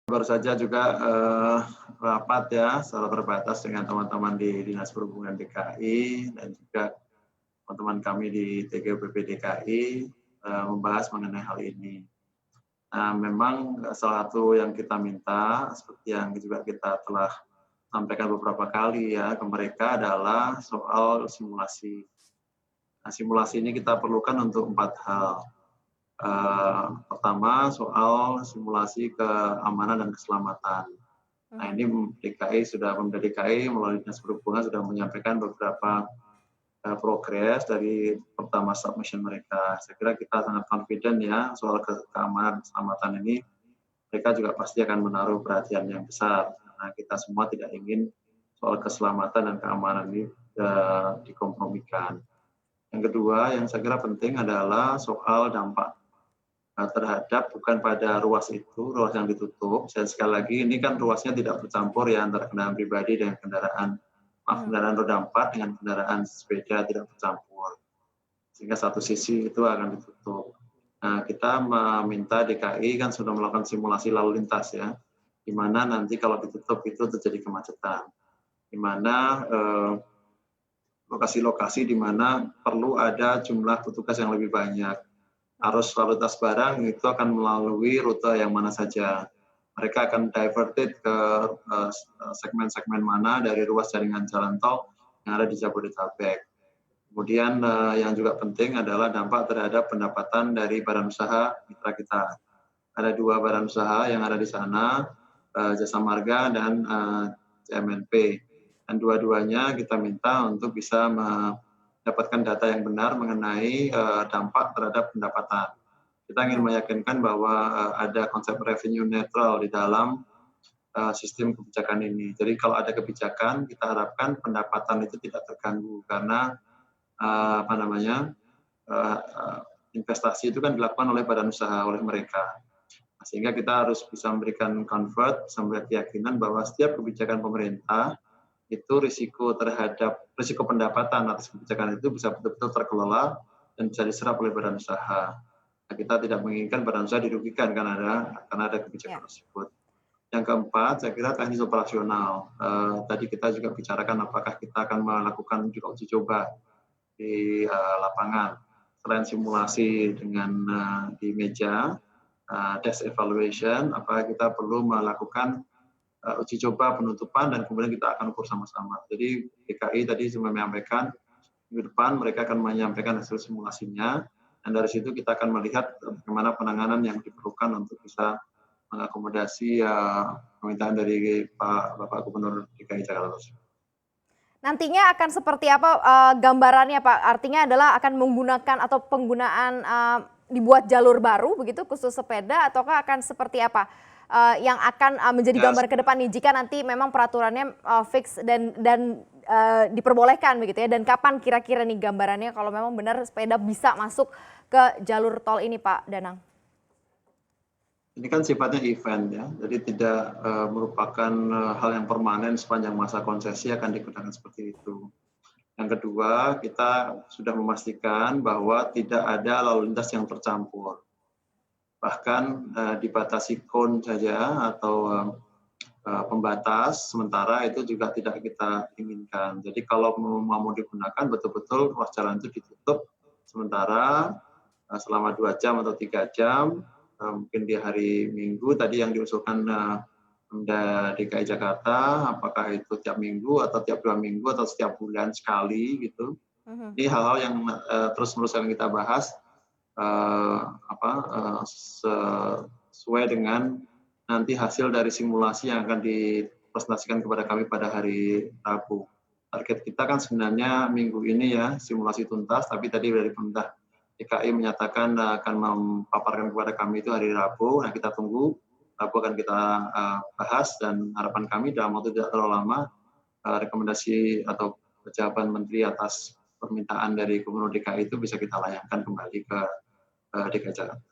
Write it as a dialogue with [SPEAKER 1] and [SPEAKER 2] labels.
[SPEAKER 1] Baru saja juga rapat ya secara terbatas dengan teman-teman di Dinas Perhubungan DKI dan juga teman-teman kami di TGUPP DKI membahas mengenai hal ini. Nah, memang salah satu yang kita minta, seperti yang juga kita telah sampaikan beberapa kali ya ke mereka adalah soal simulasi. Nah, simulasi ini kita perlukan untuk 4 hal. Pertama, soal simulasi keamanan dan keselamatan. Nah, ini Pemda DKI melalui Dinas Perhubungan sudah menyampaikan beberapa progres dari pertama submission mereka. Saya kira kita sangat confident ya soal keamanan dan keselamatan ini. Mereka juga pasti akan menaruh perhatian yang besar. Karena kita semua tidak ingin soal keselamatan dan keamanan ini dikompromikan. Yang kedua, yang saya kira penting adalah soal dampak terhadap bukan pada ruas itu, ruas yang ditutup. Saya sekali lagi, ini kan ruasnya tidak bercampur ya antara kendaraan pribadi dengan kendaraan roda 4 dengan kendaraan sepeda tidak bercampur. Sehingga satu sisi itu akan ditutup. Nah, kita meminta DKI kan sudah melakukan simulasi lalu lintas ya, di mana nanti kalau ditutup itu terjadi kemacetan. Di mana lokasi-lokasi di mana perlu ada jumlah petugas yang lebih banyak. Arus lalu lintas barang itu akan melalui rute yang mana saja. Mereka akan diverted ke segmen-segmen mana dari ruas jaringan jalan tol yang ada di Jabodetabek. Kemudian yang juga penting adalah dampak terhadap pendapatan dari badan usaha mitra kita. Ada 2 badan usaha yang ada di sana, Jasa Marga dan CMNP. Dan dua-duanya kita minta untuk bisa mendapatkan data yang benar mengenai dampak terhadap pendapatan. Kita ingin meyakinkan bahwa ada konsep revenue neutral di dalam sistem kebijakan ini. Jadi kalau ada kebijakan, kita harapkan pendapatan itu tidak terganggu karena investasi itu kan dilakukan oleh badan usaha, oleh mereka. Sehingga kita harus bisa memberikan comfort, sampai keyakinan bahwa setiap kebijakan pemerintah itu risiko pendapatan atas kebijakan itu bisa betul-betul terkelola dan bisa diserap oleh badan usaha. Nah, kita tidak menginginkan badan usaha dirugikan karena ada kebijakan tersebut. Yang keempat, saya kira teknis operasional. Tadi kita juga bicarakan apakah kita akan melakukan juga uji coba di lapangan. Selain simulasi dengan di meja, desk evaluation, apakah kita perlu melakukan uji coba penutupan dan kemudian kita akan ukur sama-sama. Jadi DKI tadi sudah menyampaikan minggu depan mereka akan menyampaikan hasil simulasinya dan dari situ kita akan melihat bagaimana penanganan yang diperlukan untuk bisa mengakomodasi permintaan dari Bapak Gubernur DKI Jakarta.
[SPEAKER 2] Nantinya akan seperti apa gambarannya Pak? Artinya adalah akan menggunakan atau penggunaan dibuat jalur baru begitu khusus sepeda ataukah akan seperti apa? Yang akan menjadi gambar ke depan nih jika nanti memang peraturannya fix dan diperbolehkan begitu ya, dan kapan kira-kira nih gambarannya kalau memang benar sepeda bisa masuk ke jalur tol ini Pak Danang?
[SPEAKER 1] Ini kan sifatnya event ya, jadi tidak merupakan hal yang permanen sepanjang masa konsesi akan digunakan seperti itu. Yang kedua, kita sudah memastikan bahwa tidak ada lalu lintas yang tercampur. Bahkan dibatasi kon saja atau pembatas sementara itu juga tidak kita inginkan. Jadi kalau mau digunakan betul-betul ruas jalan itu ditutup sementara selama 2 jam atau 3 jam, mungkin di hari Minggu tadi yang diusulkan Pemda DKI Jakarta, apakah itu tiap minggu atau tiap 2 minggu atau setiap bulan sekali gitu. Ini hal-hal yang terus-menerus akan kita bahas sesuai dengan nanti hasil dari simulasi yang akan dipresentasikan kepada kami pada hari Rabu. Target kita kan sebenarnya minggu ini ya simulasi tuntas, tapi tadi dari Pemda DKI menyatakan akan memaparkan kepada kami itu hari Rabu. Nah, kita tunggu. Rabu akan kita bahas dan harapan kami dalam waktu tidak terlalu lama rekomendasi atau jawaban Menteri atas permintaan dari Gubernur DKI itu bisa kita layangkan kembali ke DKI Jakarta.